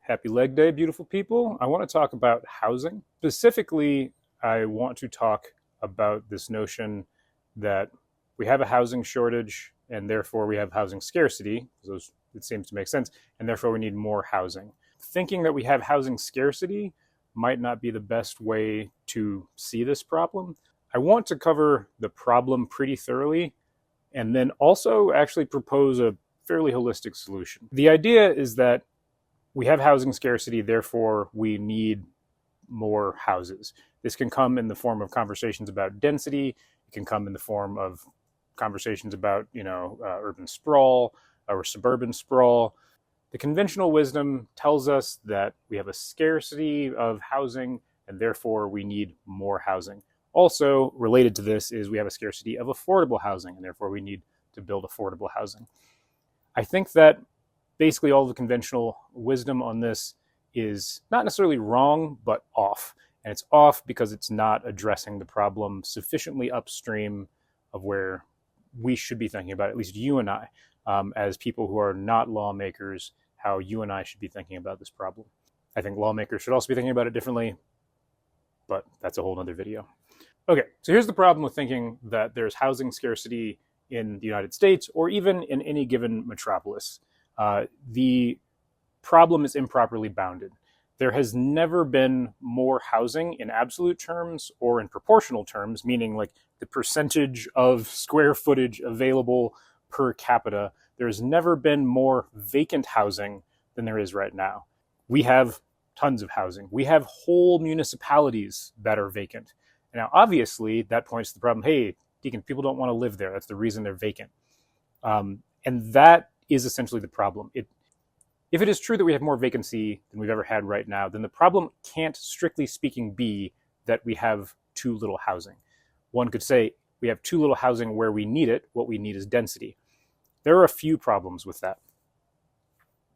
Happy leg day, beautiful people. I want to talk about housing. Specifically, I want to talk about this notion that we have a housing shortage and therefore we have housing scarcity. It seems to make sense. And therefore we need more housing. Thinking that we have housing scarcity might not be the best way to see this problem. I want to cover the problem pretty thoroughly and then also actually propose a fairly holistic solution. The idea is that we have housing scarcity, therefore we need more houses. This can come in the form of conversations about density. It can come in the form of conversations about, urban sprawl or suburban sprawl. The conventional wisdom tells us that we have a scarcity of housing and therefore we need more housing. Also related to this is we have a scarcity of affordable housing and therefore we need to build affordable housing. I think that basically all the conventional wisdom on this is not necessarily wrong, but off. And it's off because it's not addressing the problem sufficiently upstream of where we should be thinking about, at least you and I, as people who are not lawmakers, how you and I should be thinking about this problem. I think lawmakers should also be thinking about it differently, but that's a whole other video. Okay, so here's the problem with thinking that there's housing scarcity in the United States or even in any given metropolis. The problem is improperly bounded. There has never been more housing in absolute terms or in proportional terms, meaning like the percentage of square footage available per capita. There's never been more vacant housing than there is right now. We have tons of housing. We have whole municipalities that are vacant. Now, obviously, that points to the problem. Hey, Deacon, people don't want to live there. That's the reason they're vacant. And that is essentially the problem. If it is true that we have more vacancy than we've ever had right now, then the problem can't, strictly speaking, be that we have too little housing. One could say we have too little housing where we need it. What we need is density. There are a few problems with that.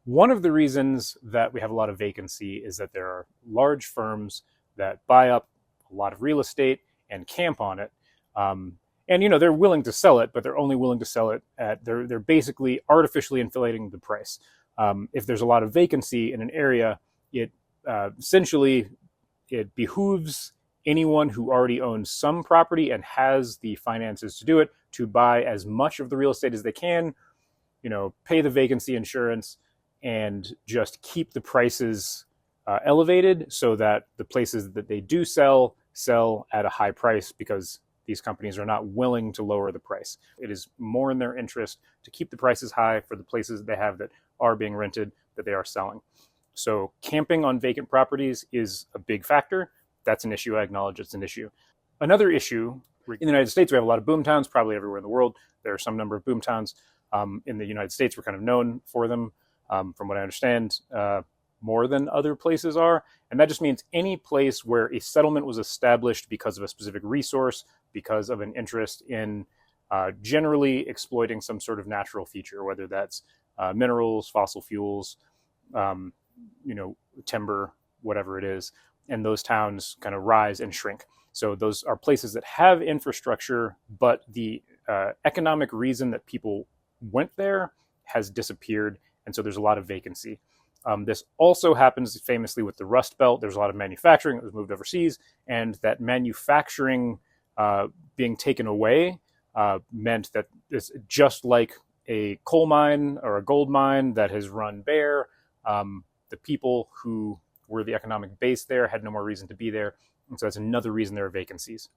One of the reasons that we have a lot of vacancy is that there are large firms that buy up a lot of real estate and camp on it. And they're willing to sell it, but they're only willing to sell it at, they're basically artificially inflating the price. If there's a lot of vacancy in an area, it behooves anyone who already owns some property and has the finances to do it to buy as much of the real estate as they can, pay the vacancy insurance and just keep the prices elevated so that the places that they do sell at a high price because these companies are not willing to lower the price. It is more in their interest to keep the prices high for the places they have that are being rented, that they are selling. So camping on vacant properties is a big factor. That's an issue. I acknowledge it's an issue. Another issue, in the United States, we have a lot of boom towns, probably everywhere in the world. There are some number of boom towns. In the United States, we're kind of known for them, from what I understand, more than other places are. And that just means any place where a settlement was established because of a specific resource, because of an interest in generally exploiting some sort of natural feature, whether that's minerals, fossil fuels, timber, whatever it is. And those towns kind of rise and shrink. So those are places that have infrastructure, but the economic reason that people went there has disappeared. And so there's a lot of vacancy. This also happens famously with the Rust Belt. There's a lot of manufacturing that was moved overseas, and that manufacturing being taken away meant that it's just like a coal mine or a gold mine that has run bare. The people who were the economic base there had no more reason to be there, and so that's another reason there are vacancies.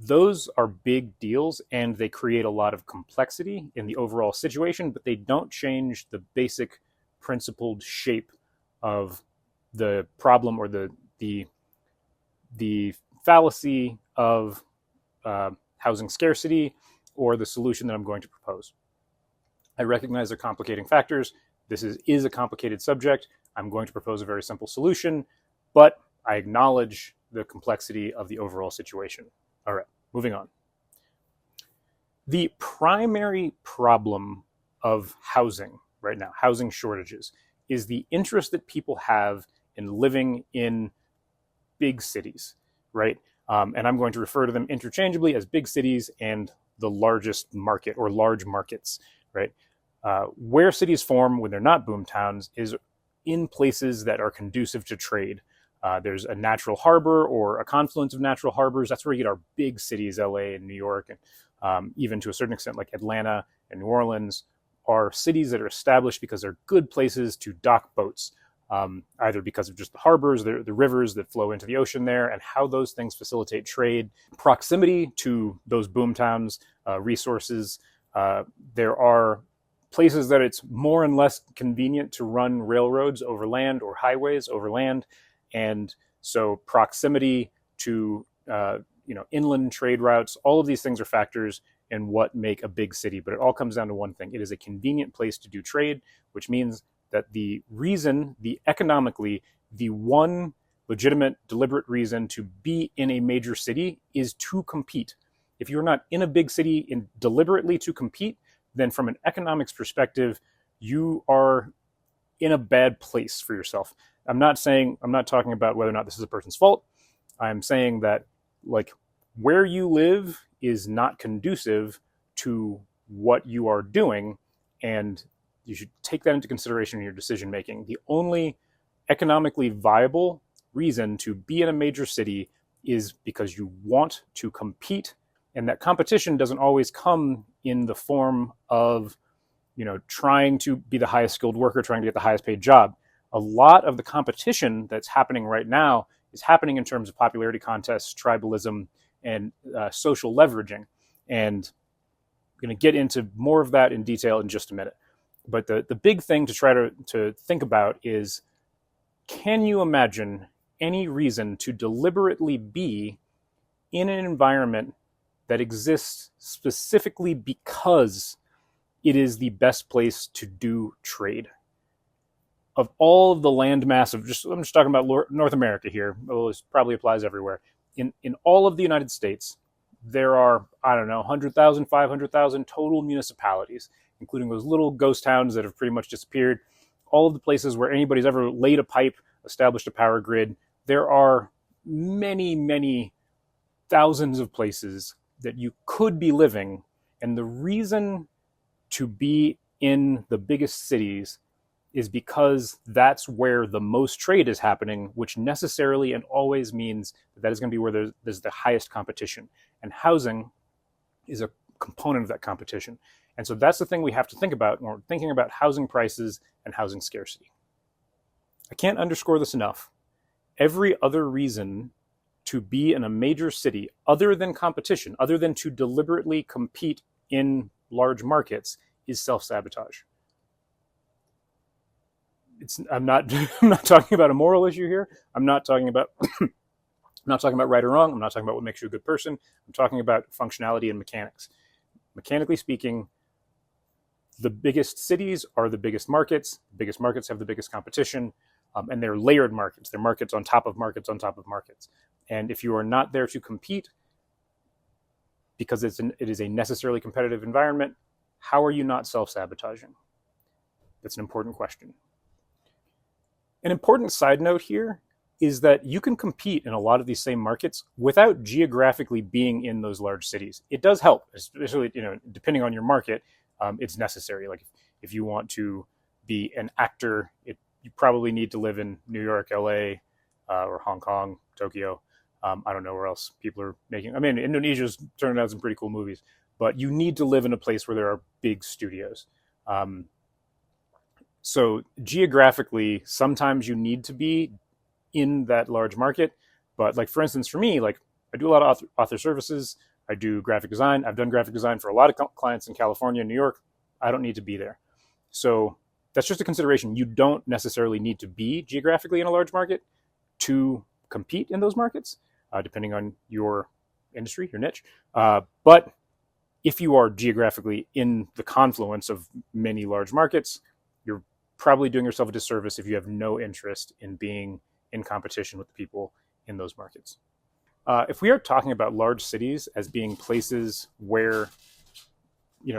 Those are big deals, and they create a lot of complexity in the overall situation, but they don't change the basic principled shape of the problem or the fallacy of housing scarcity or the solution that I'm going to propose. I recognize they're complicating factors. This is a complicated subject. I'm going to propose a very simple solution, but I acknowledge the complexity of the overall situation. All right, moving on. The primary problem of housing right now, housing shortages, is the interest that people have in living in big cities, right? And I'm going to refer to them interchangeably as big cities and the largest market or large markets, right? Where cities form when they're not boom towns is in places that are conducive to trade. There's a natural harbor or a confluence of natural harbors. That's where you get our big cities, LA and New York, and even to a certain extent like Atlanta and New Orleans are cities that are established because they're good places to dock boats, either because of just the harbors, the rivers that flow into the ocean there, and how those things facilitate trade. Proximity to those boom towns, resources. There are places that it's more and less convenient to run railroads over land or highways over land. And so proximity to inland trade routes, all of these things are factors in what make a big city. But it all comes down to one thing. It is a convenient place to do trade, which means that the one legitimate, deliberate reason to be in a major city is to compete. If you're not in a big city deliberately to compete, then from an economics perspective, you are in a bad place for yourself. I'm not talking about whether or not this is a person's fault. I'm saying that where you live is not conducive to what you are doing, and you should take that into consideration in your decision making. The only economically viable reason to be in a major city is because you want to compete, and that competition doesn't always come in the form of trying to be the highest skilled worker, trying to get the highest paid job. A lot of the competition that's happening right now is happening in terms of popularity contests, tribalism, and social leveraging. And I'm going to get into more of that in detail in just a minute. But the big thing to try to think about is, can you imagine any reason to deliberately be in an environment that exists specifically because it is the best place to do trade? Of all of the land mass I'm just talking about North America here, although this probably applies everywhere. In all of the United States, there are, 100,000, 500,000 total municipalities, including those little ghost towns that have pretty much disappeared. All of the places where anybody's ever laid a pipe, established a power grid. There are many, many thousands of places that you could be living. And the reason to be in the biggest cities is because that's where the most trade is happening, which necessarily and always means that is going to be where there's the highest competition. And housing is a component of that competition. And so that's the thing we have to think about when we're thinking about housing prices and housing scarcity. I can't underscore this enough. Every other reason to be in a major city, other than competition, other than to deliberately compete in large markets, is self-sabotage. I'm not talking about a moral issue here. I'm not talking about right or wrong. I'm not talking about what makes you a good person. I'm talking about functionality and mechanics. Mechanically speaking, the biggest cities are the biggest markets. The biggest markets have the biggest competition, and they're layered markets. They're markets on top of markets on top of markets. And if you are not there to compete because it is a necessarily competitive environment, how are you not self-sabotaging? That's an important question. An important side note here is that you can compete in a lot of these same markets without geographically being in those large cities. It does help, especially depending on your market. It's necessary. Like if you want to be an actor, you probably need to live in New York, LA, or Hong Kong, Tokyo. I don't know where else people are making. Indonesia's turning out some pretty cool movies, but you need to live in a place where there are big studios. So geographically, sometimes you need to be in that large market. But for instance, for me, I do a lot of author services. I do graphic design. I've done graphic design for a lot of clients in California and New York. I don't need to be there. So that's just a consideration. You don't necessarily need to be geographically in a large market to compete in those markets, depending on your industry, your niche. But if you are geographically in the confluence of many large markets, you're probably doing yourself a disservice if you have no interest in being in competition with the people in those markets. If we are talking about large cities as being places where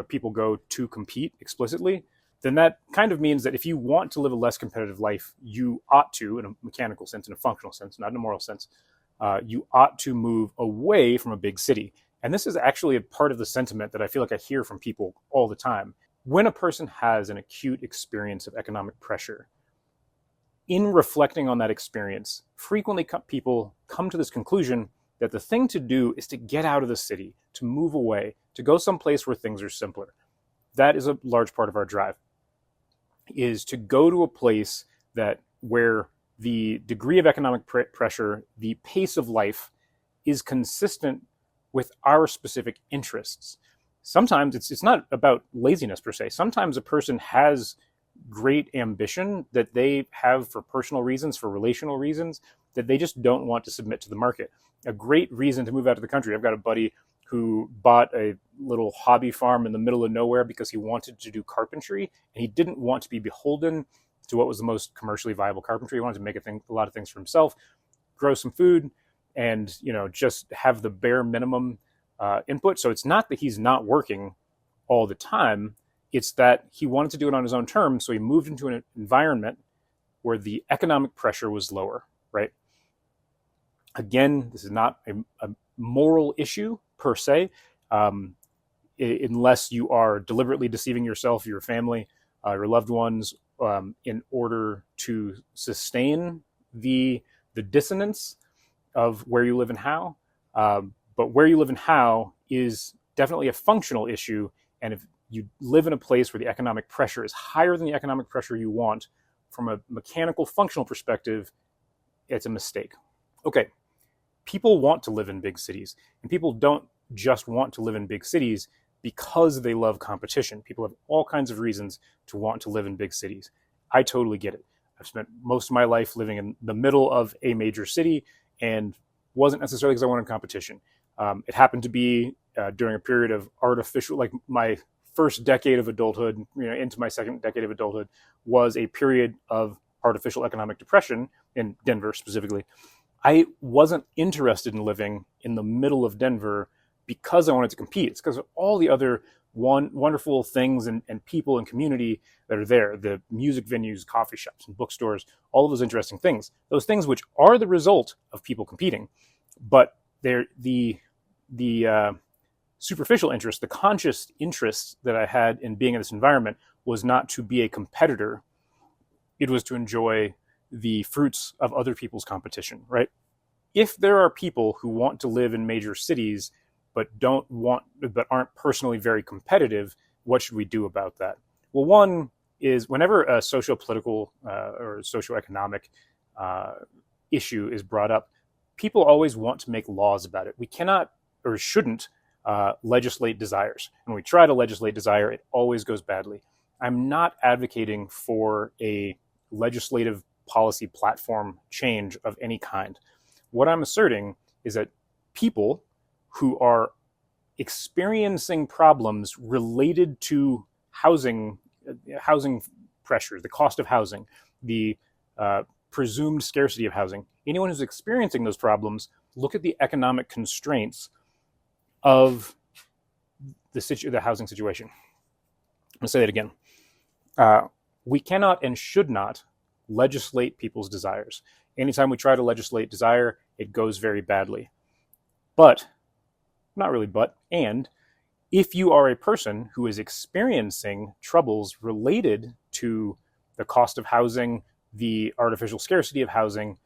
people go to compete explicitly, then that kind of means that if you want to live a less competitive life, you ought to, in a mechanical sense, in a functional sense, not in a moral sense, you ought to move away from a big city. And this is actually a part of the sentiment that I feel like I hear from people all the time. When a person has an acute experience of economic pressure, in reflecting on that experience, frequently people come to this conclusion that the thing to do is to get out of the city, to move away, to go someplace where things are simpler. That is a large part of our drive, is to go to a place where the degree of economic pressure, the pace of life is consistent with our specific interests. Sometimes it's not about laziness per se. Sometimes a person has great ambition that they have for personal reasons, for relational reasons, that they just don't want to submit to the market. A great reason to move out of the country. I've got a buddy who bought a little hobby farm in the middle of nowhere because he wanted to do carpentry, and he didn't want to be beholden to what was the most commercially viable carpentry. He wanted to make a lot of things for himself, grow some food, and just have the bare minimum input. So it's not that he's not working all the time. It's that he wanted to do it on his own terms, so he moved into an environment where the economic pressure was lower, right? Again, this is not a moral issue per se, unless you are deliberately deceiving yourself, your family, your loved ones, in order to sustain the dissonance of where you live and how. But where you live and how is definitely a functional issue, and if you live in a place where the economic pressure is higher than the economic pressure you want, from a mechanical functional perspective, it's a mistake. Okay, people want to live in big cities, and people don't just want to live in big cities because they love competition. People have all kinds of reasons to want to live in big cities. I totally get it. I've spent most of my life living in the middle of a major city, and wasn't necessarily because I wanted competition. It happened to be during a period of artificial, like my first decade of adulthood, into my second decade of adulthood, was a period of artificial economic depression in Denver specifically. I wasn't interested in living in the middle of Denver because I wanted to compete. It's because of all the other wonderful things and people and community that are there, the music venues, coffee shops, and bookstores, all of those interesting things. Those things which are the result of people competing, but they're the superficial interest, the conscious interest that I had in being in this environment was not to be a competitor. It was to enjoy the fruits of other people's competition, right? If there are people who want to live in major cities but aren't personally very competitive, what should we do about that? Well, one is whenever a socio-political or socioeconomic issue is brought up, people always want to make laws about it. We cannot or shouldn't legislate desires. When we try to legislate desire, it always goes badly. I'm not advocating for a legislative policy platform change of any kind. What I'm asserting is that people who are experiencing problems related to housing pressures, the cost of housing, the presumed scarcity of housing, anyone who's experiencing those problems, look at the economic constraints of the housing situation. I'm going to say that again. We cannot and should not legislate people's desires. Anytime we try to legislate desire, it goes very badly. But, not really but, and if you are a person who is experiencing troubles related to the cost of housing, the artificial scarcity of housing,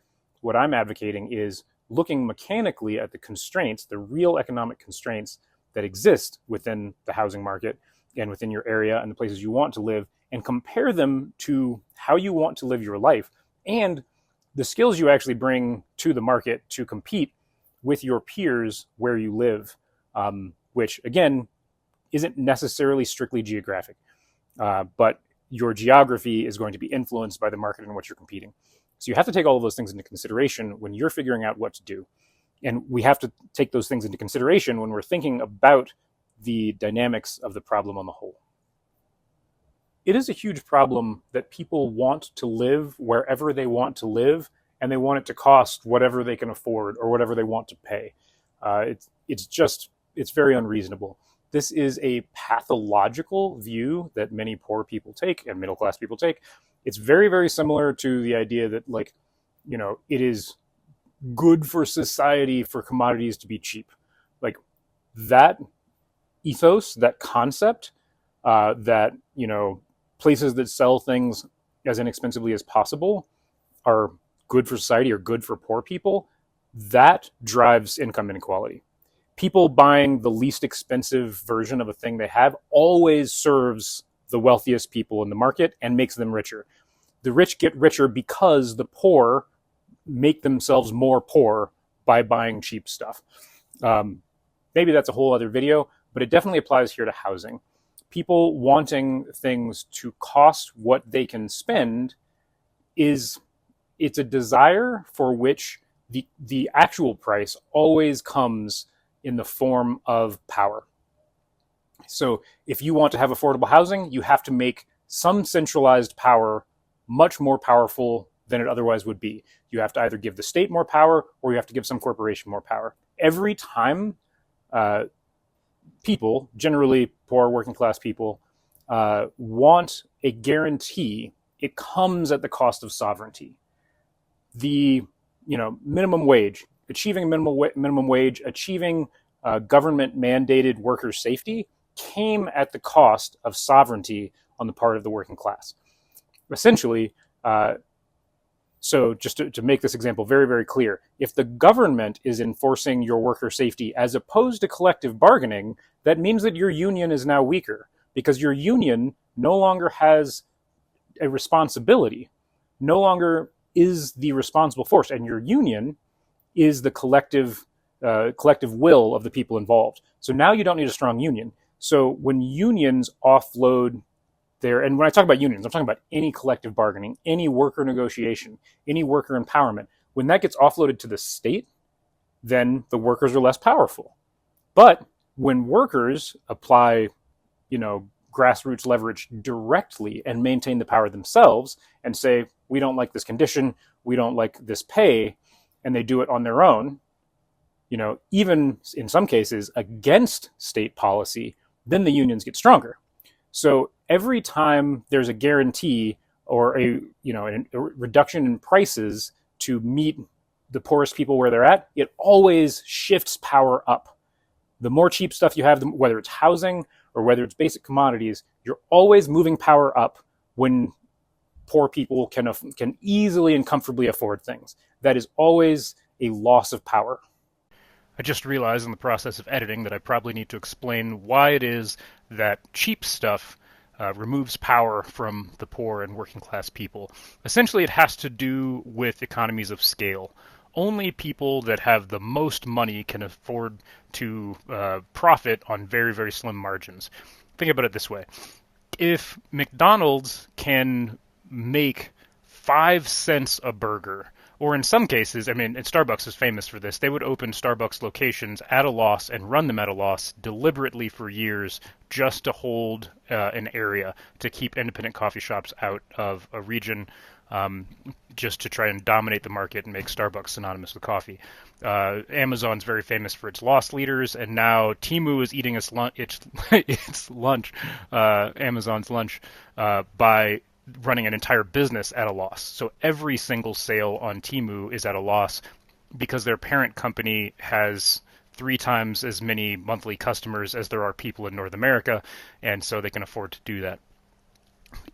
what I'm advocating is looking mechanically at the constraints, the real economic constraints that exist within the housing market and within your area and the places you want to live, and compare them to how you want to live your life and the skills you actually bring to the market to compete with your peers where you live, which again isn't necessarily strictly geographic, but your geography is going to be influenced by the market in which you're competing. So you have to take all of those things into consideration when you're figuring out what to do. And we have to take those things into consideration when we're thinking about the dynamics of the problem on the whole. It is a huge problem that people want to live wherever they want to live, and they want it to cost whatever they can afford or whatever they want to pay. It's very unreasonable. This is a pathological view that many poor people take and middle-class people take. It's very, very similar to the idea that, it is good for society for commodities to be cheap. Like that ethos, that concept, that, places that sell things as inexpensively as possible are good for society or good for poor people, that drives income inequality. People buying the least expensive version of a thing they have always serves the wealthiest people in the market and makes them richer. The rich get richer because the poor make themselves more poor by buying cheap stuff. Maybe that's a whole other video, but it definitely applies here to housing. People wanting things to cost what they can spend it's a desire for which the actual price always comes in the form of power. So if you want to have affordable housing, you have to make some centralized power much more powerful than it otherwise would be. You have to either give the state more power or you have to give some corporation more power. Every time people, generally poor working class people, want a guarantee, it comes at the cost of sovereignty. The minimum wage, achieving minimum wage, achieving government mandated worker safety came at the cost of sovereignty on the part of the working class. Essentially, so just to make this example very, very clear, if the government is enforcing your worker safety as opposed to collective bargaining, that means that your union is now weaker because your union no longer has a responsibility, no longer is the responsible force, and your union is the collective will of the people involved. So now you don't need a strong union. So when unions offload and when I talk about unions, I'm talking about any collective bargaining, any worker negotiation, any worker empowerment. When that gets offloaded to the state, then the workers are less powerful. But when workers apply, grassroots leverage directly and maintain the power themselves and say, we don't like this condition, we don't like this pay, and they do it on their own, even in some cases against state policy, then the unions get stronger. So every time there's a guarantee or a reduction in prices to meet the poorest people where they're at, it always shifts power up. The more cheap stuff you have, whether it's housing or whether it's basic commodities, you're always moving power up when poor people can easily and comfortably afford things. That is always a loss of power. I just realized in the process of editing that I probably need to explain why it is that cheap stuff removes power from the poor and working class people. Essentially, it has to do with economies of scale. Only people that have the most money can afford to profit on very, very slim margins. Think about it this way. If McDonald's can make 5 cents a burger, or in some cases, and Starbucks is famous for this, they would open Starbucks locations at a loss and run them at a loss deliberately for years just to hold an area, to keep independent coffee shops out of a region, just to try and dominate the market and make Starbucks synonymous with coffee. Amazon's very famous for its loss leaders, and now Temu is eating its lunch, Amazon's lunch, by running an entire business at a loss. So every single sale on Temu is at a loss because their parent company has 3 times as many monthly customers as there are people in North America, and so they can afford to do that.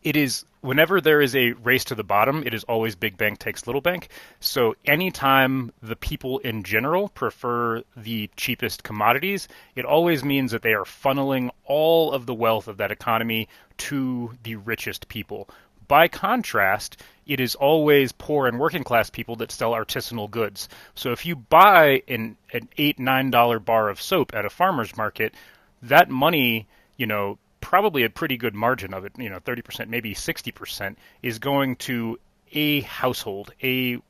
It is, whenever there is a race to the bottom, it is always big bank takes little bank. So anytime the people in general prefer the cheapest commodities, it always means that they are funneling all of the wealth of that economy to the richest people. By contrast, it is always poor and working class people that sell artisanal goods. So if you buy an $8, $9 bar of soap at a farmer's market, that money, probably a pretty good margin of it, 30%, maybe 60%, is going to a household, a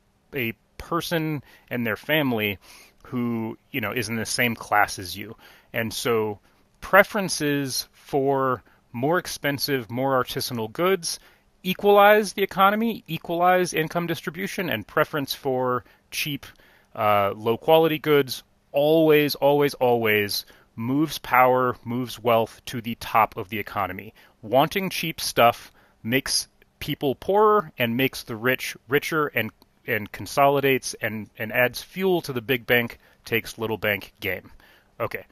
person and their family who, is in the same class as you. And so preferences for more expensive, more artisanal goods equalize the economy, equalize income distribution, and preference for cheap, low-quality goods always, always, always moves power, moves wealth to the top of the economy. Wanting cheap stuff makes people poorer and makes the rich richer and consolidates and adds fuel to the big bank, takes little bank game. Okay,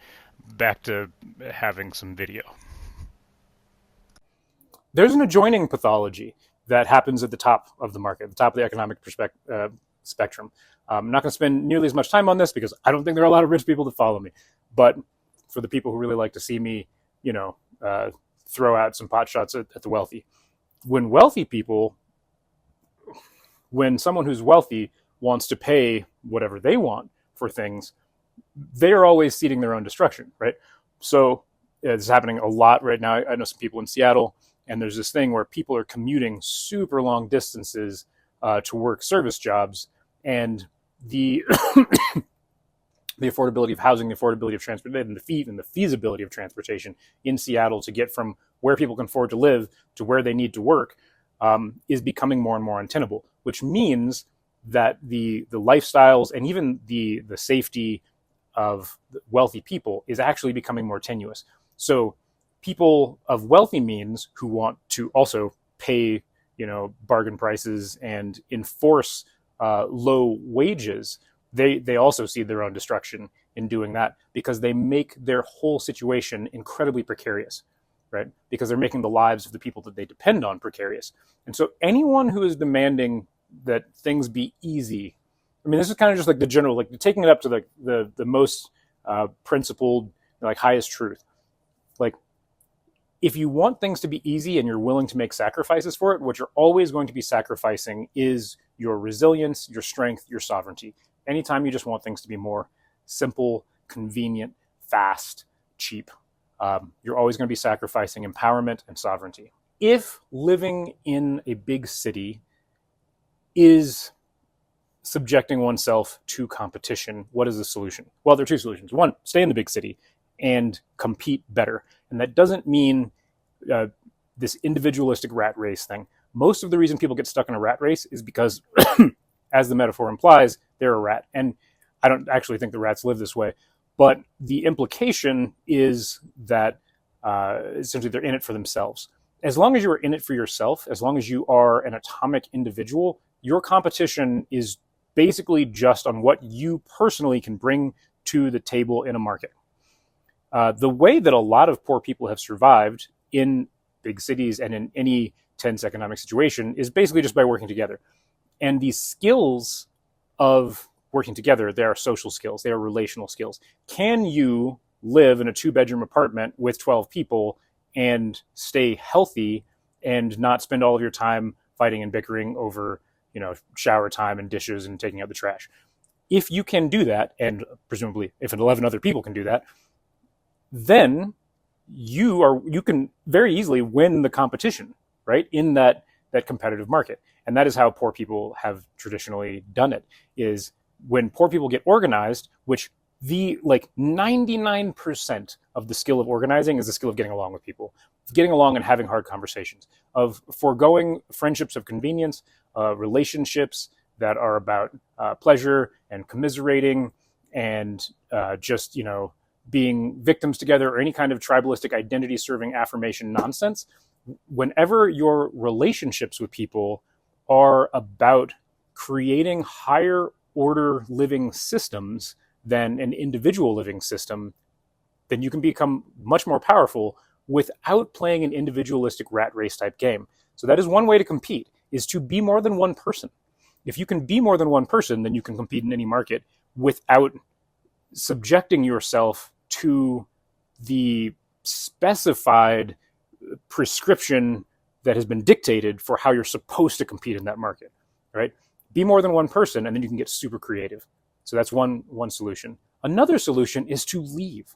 back to having some video. There's an adjoining pathology. that happens at the top of the market, the top of the economic spectrum. I'm not going to spend nearly as much time on this because I don't think there are a lot of rich people that follow me. But for the people who really like to see me, throw out some pot shots at the wealthy, when someone who's wealthy wants to pay whatever they want for things, they are always seeding their own destruction, right? So it's happening a lot right now. I know some people in Seattle, and there's this thing where people are commuting super long distances to work service jobs, and the the affordability of housing, the affordability of transportation, and the feasibility of transportation in Seattle to get from where people can afford to live to where they need to work is becoming more and more untenable, which means that the lifestyles and even the safety of wealthy people is actually becoming more tenuous. So people of wealthy means who want to also pay, bargain prices and enforce low wages, they also see their own destruction in doing that, because they make their whole situation incredibly precarious, right? Because they're making the lives of the people that they depend on precarious. And so anyone who is demanding that things be easy, I mean, this is kind of just like the general, like taking it up to the most principled, like highest truth. Like, if you want things to be easy and you're willing to make sacrifices for it, what you're always going to be sacrificing is your resilience, your strength, your sovereignty. Anytime you just want things to be more simple, convenient, fast, cheap, you're always going to be sacrificing empowerment and sovereignty. If living in a big city is subjecting oneself to competition, what is the solution? Well, there are two solutions. One, stay in the big city and compete better. And that doesn't mean this individualistic rat race thing. Most of the reason people get stuck in a rat race is because, as the metaphor implies, they're a rat. And I don't actually think the rats live this way. But the implication is that essentially they're in it for themselves. As long as you are in it for yourself, as long as you are an atomic individual, your competition is basically just on what you personally can bring to the table in a market. The way that a lot of poor people have survived in big cities and in any tense economic situation is basically just by working together. And these skills of working together, they are social skills, they are relational skills. Can you live in a 2-bedroom apartment with 12 people and stay healthy and not spend all of your time fighting and bickering over, shower time and dishes and taking out the trash? If you can do that, and presumably if 11 other people can do that, then you can very easily win the competition, right, in that competitive market. And that is how poor people have traditionally done it, is when poor people get organized, which the 99% of the skill of organizing is the skill of getting along with people, getting along and having hard conversations, of foregoing friendships of convenience, relationships that are about pleasure and commiserating and just, being victims together, or any kind of tribalistic identity serving affirmation nonsense. Whenever your relationships with people are about creating higher order living systems than an individual living system, then you can become much more powerful without playing an individualistic rat race type game. So that is one way to compete, is to be more than one person. If you can be more than one person, then you can compete in any market without subjecting yourself to the specified prescription that has been dictated for how you're supposed to compete in that market, right? Be more than one person, and then you can get super creative. So that's one solution. Another solution is to leave,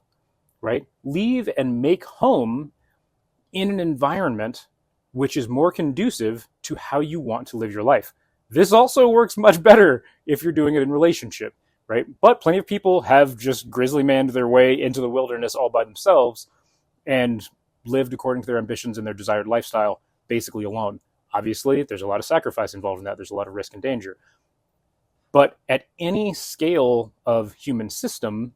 right? Leave and make home in an environment which is more conducive to how you want to live your life. This also works much better if you're doing it in relationship, right? But plenty of people have just grizzly manned their way into the wilderness all by themselves and lived according to their ambitions and their desired lifestyle, basically alone. Obviously, there's a lot of sacrifice involved in that. There's a lot of risk and danger. But at any scale of human system,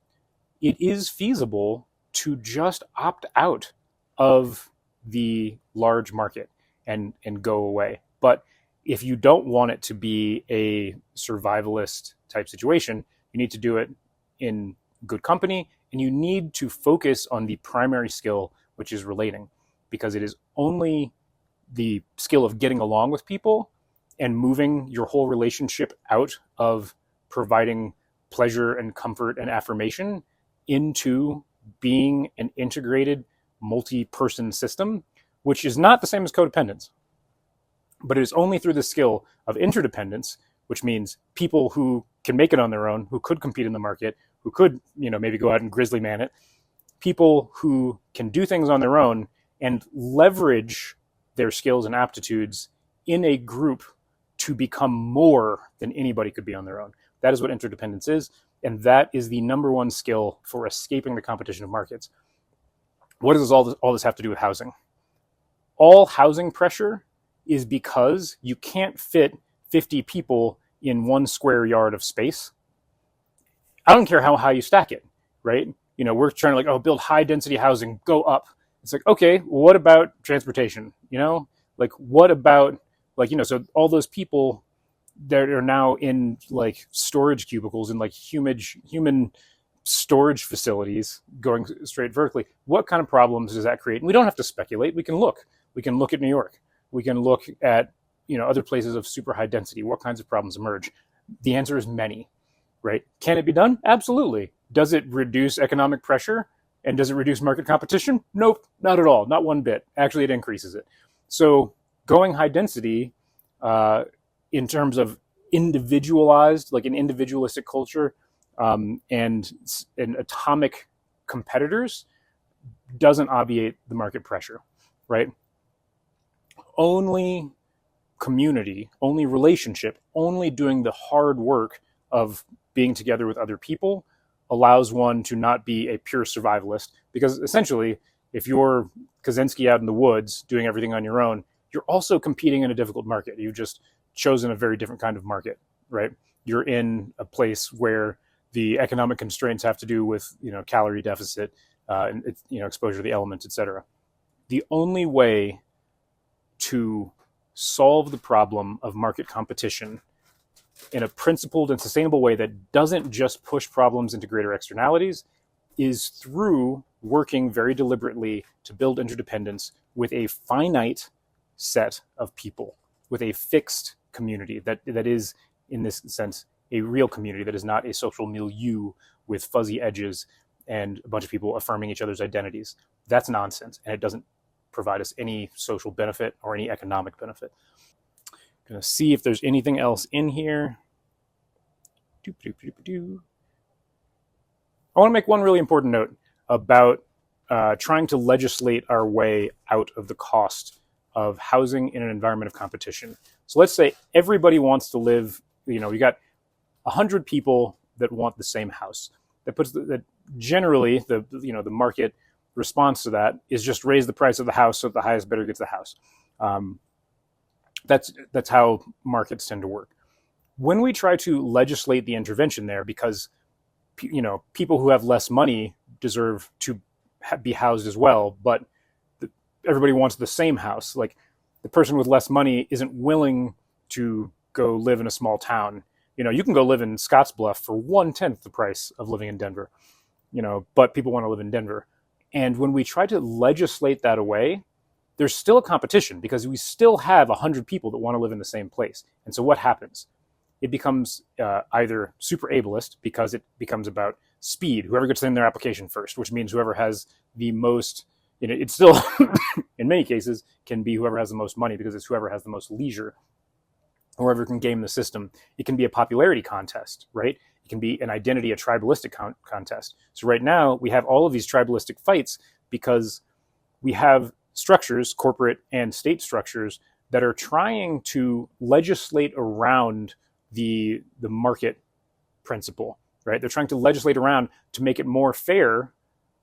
it is feasible to just opt out of the large market and go away. But if you don't want it to be a survivalist type situation, you need to do it in good company, and you need to focus on the primary skill, which is relating, because it is only the skill of getting along with people and moving your whole relationship out of providing pleasure and comfort and affirmation into being an integrated multi-person system, which is not the same as codependence. But it is only through the skill of interdependence, which means people who can make it on their own, who could compete in the market, who could, maybe go out and grizzly man it, people who can do things on their own and leverage their skills and aptitudes in a group to become more than anybody could be on their own. That is what interdependence is, and that is the number one skill for escaping the competition of markets. What does all this have to do with housing? All housing pressure is because you can't fit 50 people in 1 square yard of space. I don't care how high you stack it, right? We're trying to build high density housing, go up. It's like, okay, well, what about transportation? What about so all those people that are now in storage cubicles and human storage facilities going straight vertically, what kind of problems does that create? And we don't have to speculate. We can look at New York. We can look at other places of super high density. What kinds of problems emerge? The answer is many, right? Can it be done? Absolutely. Does it reduce economic pressure and does it reduce market competition? Nope, not at all, not one bit. Actually, it increases it. So going high density in terms of individualized, like an individualistic culture and atomic competitors doesn't obviate the market pressure, right? Only community, only relationship, only doing the hard work of being together with other people allows one to not be a pure survivalist. Because essentially, if you're Kaczynski out in the woods doing everything on your own, you're also competing in a difficult market. You've just chosen a very different kind of market, right? You're in a place where the economic constraints have to do with calorie deficit and exposure to the elements, etc. The only way to solve the problem of market competition in a principled and sustainable way that doesn't just push problems into greater externalities is through working very deliberately to build interdependence with a finite set of people, with a fixed community that is, in this sense, a real community that is not a social milieu with fuzzy edges and a bunch of people affirming each other's identities. That's nonsense, and it doesn't provide us any social benefit or any economic benefit. Going to see if there's anything else in here. I want to make one really important note about trying to legislate our way out of the cost of housing in an environment of competition. So let's say everybody wants to live, you got 100 people that want the same house. That generally the market response to that is just raise the price of the house so the highest bidder gets the house. That's how markets tend to work. When we try to legislate the intervention there, because people who have less money deserve to be housed as well, but everybody wants the same house. Like the person with less money isn't willing to go live in a small town. You can go live in Scottsbluff for 1/10 the price of living in Denver. But people want to live in Denver. And when we try to legislate that away, there's still a competition because we still have 100 people that want to live in the same place. And so what happens? It becomes either super ableist because it becomes about speed. Whoever gets in their application first, which means whoever has the most, it still, in many cases, can be whoever has the most money because it's whoever has the most leisure, whoever can game the system. It can be a popularity contest, right? It can be an identity, a tribalistic contest. So right now, we have all of these tribalistic fights because we have structures, corporate and state structures, that are trying to legislate around the market principle, right? They're trying to legislate around to make it more fair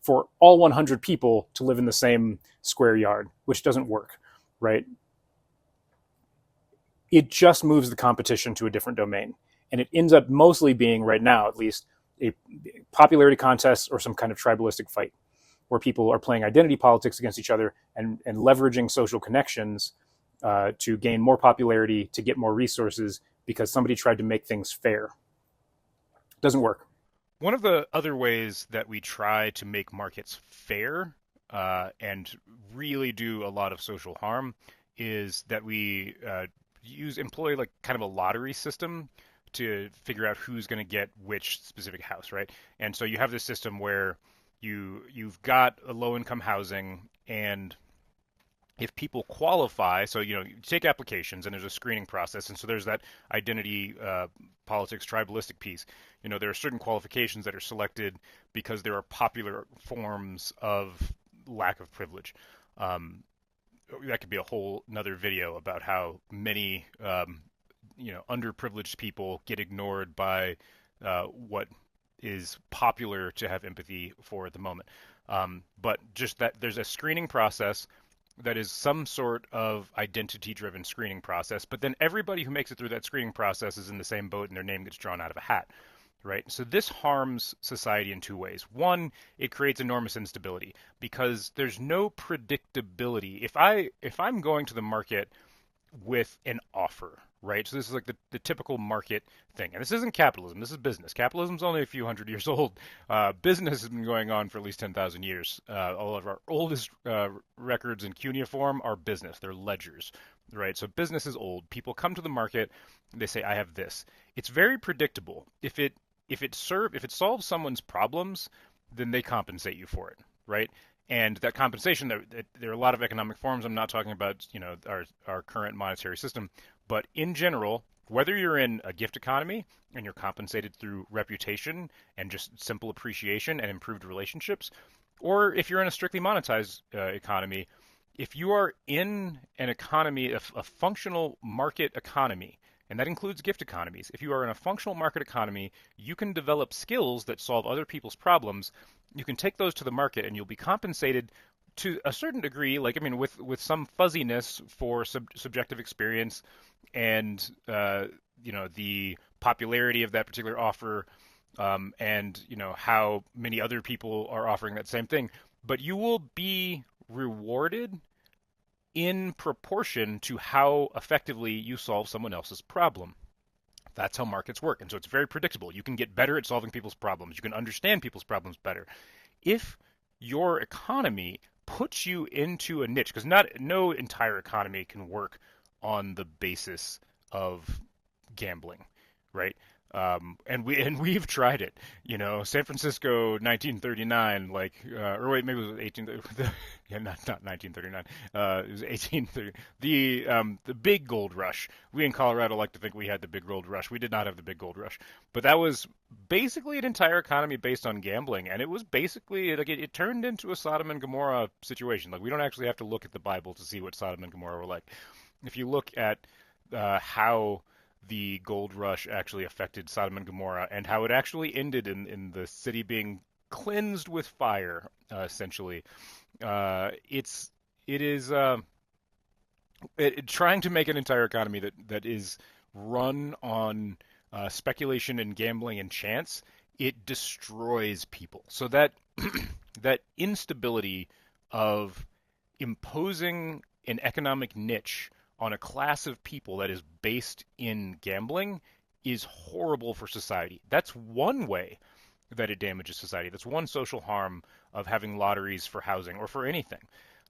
for all 100 people to live in the same square yard, which doesn't work, right? It just moves the competition to a different domain. And it ends up mostly being, right now at least, a popularity contest or some kind of tribalistic fight where people are playing identity politics against each other and leveraging social connections to gain more popularity, to get more resources, because somebody tried to make things fair. Doesn't work. One of the other ways that we try to make markets fair and really do a lot of social harm is that we employ like kind of a lottery system to figure out who's going to get which specific house, right? And so you have this system where you've got a low income housing, and if people qualify, so you take applications and there's a screening process, and so there's that identity politics tribalistic piece. There are certain qualifications that are selected because there are popular forms of lack of privilege. Um, that could be a whole another video about how many underprivileged people get ignored by what is popular to have empathy for at the moment. But just that there's a screening process that is some sort of identity-driven screening process, but then everybody who makes it through that screening process is in the same boat and their name gets drawn out of a hat, right? So this harms society in two ways. One, it creates enormous instability because there's no predictability. If I'm going to the market with an offer, right? So this is like the typical market thing. And this isn't capitalism. This is business. Capitalism's only a few hundred years old. Business has been going on for at least 10,000 years. All of our oldest records in cuneiform are business. They're ledgers, right? So business is old. People come to the market. They say, I have this. It's very predictable. If it solves someone's problems, then they compensate you for it, right? And that compensation, there are a lot of economic forms. I'm not talking about our current monetary system, but in general, whether you're in a gift economy and you're compensated through reputation and just simple appreciation and improved relationships, or if you're in a strictly monetized economy, if you are in an economy, a functional market economy, and that includes gift economies. If you are in a functional market economy, you can develop skills that solve other people's problems. You can take those to the market, and you'll be compensated to a certain degree, with some fuzziness for subjective experience and the popularity of that particular offer, and how many other people are offering that same thing. But you will be rewarded in proportion to how effectively you solve someone else's problem. That's how markets work. And so it's very predictable. You can get better at solving people's problems. You can understand people's problems better. If your economy puts you into a niche, because no entire economy can work on the basis of gambling, right? We've tried it. San Francisco, 1939, or wait, maybe it was 18. Yeah, not 1939. It was 1830. The big gold rush. We in Colorado like to think we had the big gold rush. We did not have the big gold rush, but that was basically an entire economy based on gambling, and it was basically it turned into a Sodom and Gomorrah situation. Like we don't actually have to look at the Bible to see what Sodom and Gomorrah were like. If you look at how the gold rush actually affected Sodom and Gomorrah and how it actually ended in the city being cleansed with fire, essentially. Trying to make an entire economy that is run on speculation and gambling and chance, it destroys people. So that that instability of imposing an economic niche on a class of people that is based in gambling is horrible for society. That's one way that it damages society. That's one social harm of having lotteries for housing or for anything.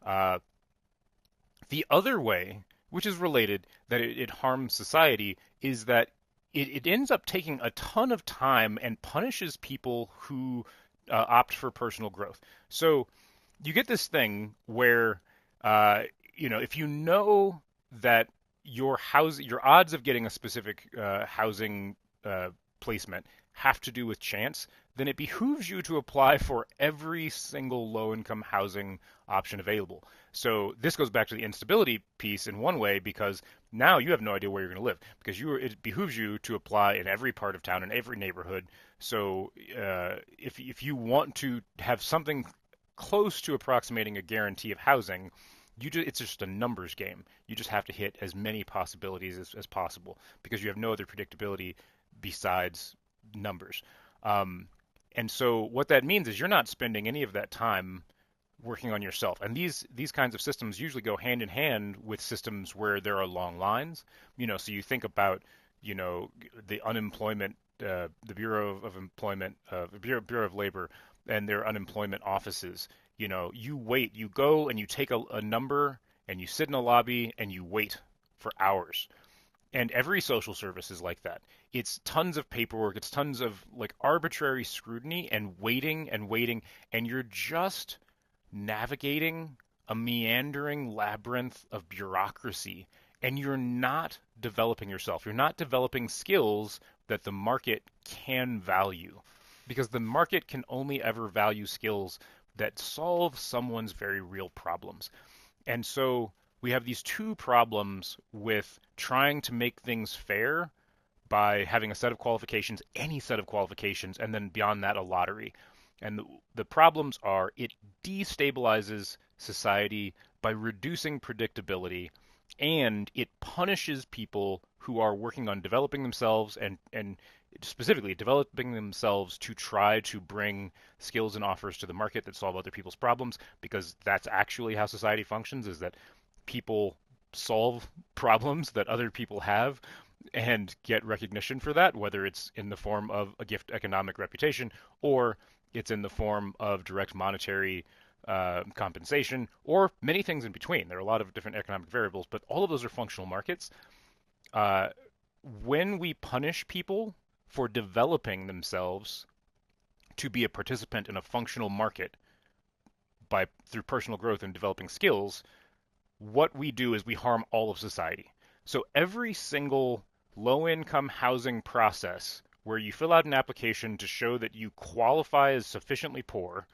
The other way, which is related, that it harms society is that it ends up taking a ton of time and punishes people who opt for personal growth. So you get this thing where, if you know that your odds of getting a specific housing placement have to do with chance, then it behooves you to apply for every single low-income housing option available. So this goes back to the instability piece in one way, because now you have no idea where you're going to live, because it behooves you to apply in every part of town, in every neighborhood. So if you want to have something close to approximating a guarantee of housing, it's just a numbers game. You just have to hit as many possibilities as possible, because you have no other predictability besides numbers. And so what that means is you're not spending any of that time working on yourself. And these kinds of systems usually go hand in hand with systems where there are long lines. So you think about, the unemployment, the Bureau of Employment, Bureau of Labor, and their unemployment offices. You go and you take a number and you sit in a lobby and you wait for hours. And every social service is like that. It's tons of paperwork, it's tons of like arbitrary scrutiny and waiting, and you're just navigating a meandering labyrinth of bureaucracy, and you're not developing yourself. You're not developing skills that the market can value, because the market can only ever value skills that solve someone's very real problems. And so we have these two problems with trying to make things fair by having a set of qualifications, any set of qualifications, and then beyond that, a lottery. And the problems are it destabilizes society by reducing predictability, and it punishes people who are working on developing themselves and specifically developing themselves to try to bring skills and offers to the market that solve other people's problems, because that's actually how society functions, is that people solve problems that other people have and get recognition for that, whether it's in the form of a gift economic reputation or it's in the form of direct monetary compensation, or many things in between. There are a lot of different economic variables, but all of those are functional markets. Uh, when we punish people for developing themselves to be a participant in a functional market by through personal growth and developing skills, what we do is we harm all of society. So every single low-income housing process where you fill out an application to show that you qualify as sufficiently poor,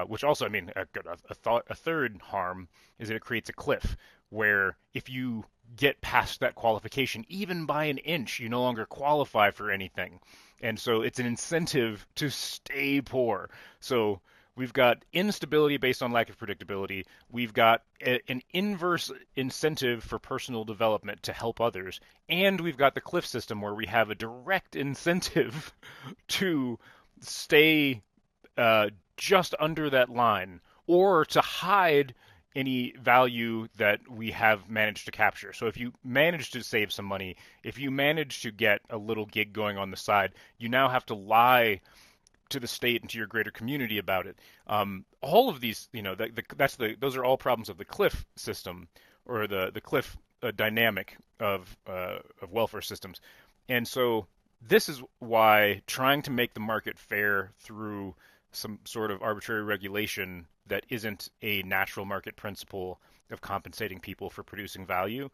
which also, I mean, a third harm is that it creates a cliff where if you get past that qualification, even by an inch, you no longer qualify for anything. And so it's an incentive to stay poor. So we've got instability based on lack of predictability. We've got an inverse incentive for personal development to help others. And we've got the cliff system where we have a direct incentive to stay just under that line, or to hide any value that we have managed to capture. So if you manage to save some money, if you manage to get a little gig going on the side, you now have to lie to the state and to your greater community about it. All of these, those are all problems of the cliff system, or the cliff dynamic of welfare systems. And so this is why trying to make the market fair through some sort of arbitrary regulation that isn't a natural market principle of compensating people for producing value.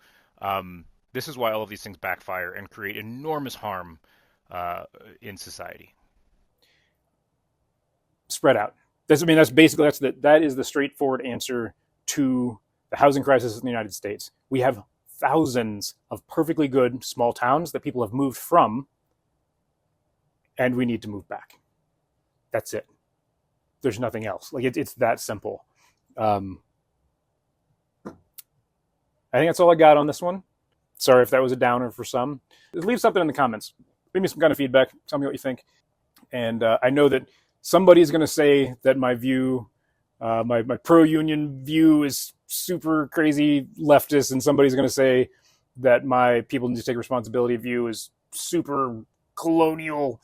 This is why all of these things backfire and create enormous harm in society. Spread out. That's basically that is the straightforward answer to the housing crisis in the United States. We have thousands of perfectly good small towns that people have moved from, and we need to move back. That's it. There's nothing else. Like it's that simple. I think that's all I got on this one. Sorry if that was a downer for some. Just leave something in the comments. Leave me some kind of feedback. Tell me what you think. And I know that somebody's going to say that my view, my pro-union view, is super crazy leftist, and somebody's going to say that my people need to take responsibility view is super colonial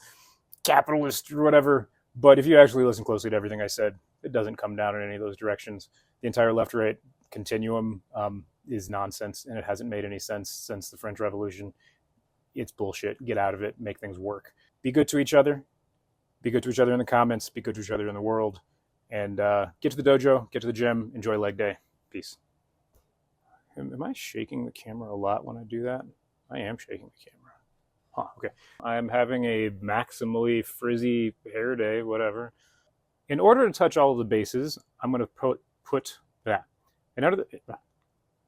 capitalist or whatever. But if you actually listen closely to everything I said, it doesn't come down in any of those directions. The entire left-right continuum is nonsense, and it hasn't made any sense since the French Revolution. It's bullshit. Get out of it. Make things work. Be good to each other. Be good to each other in the comments. Be good to each other in the world. And get to the dojo. Get to the gym. Enjoy leg day. Peace. Am I shaking the camera a lot when I do that? I am shaking the camera. Huh, okay. I'm having a maximally frizzy hair day, whatever. In order to touch all of the bases, I'm going to put that. In order to,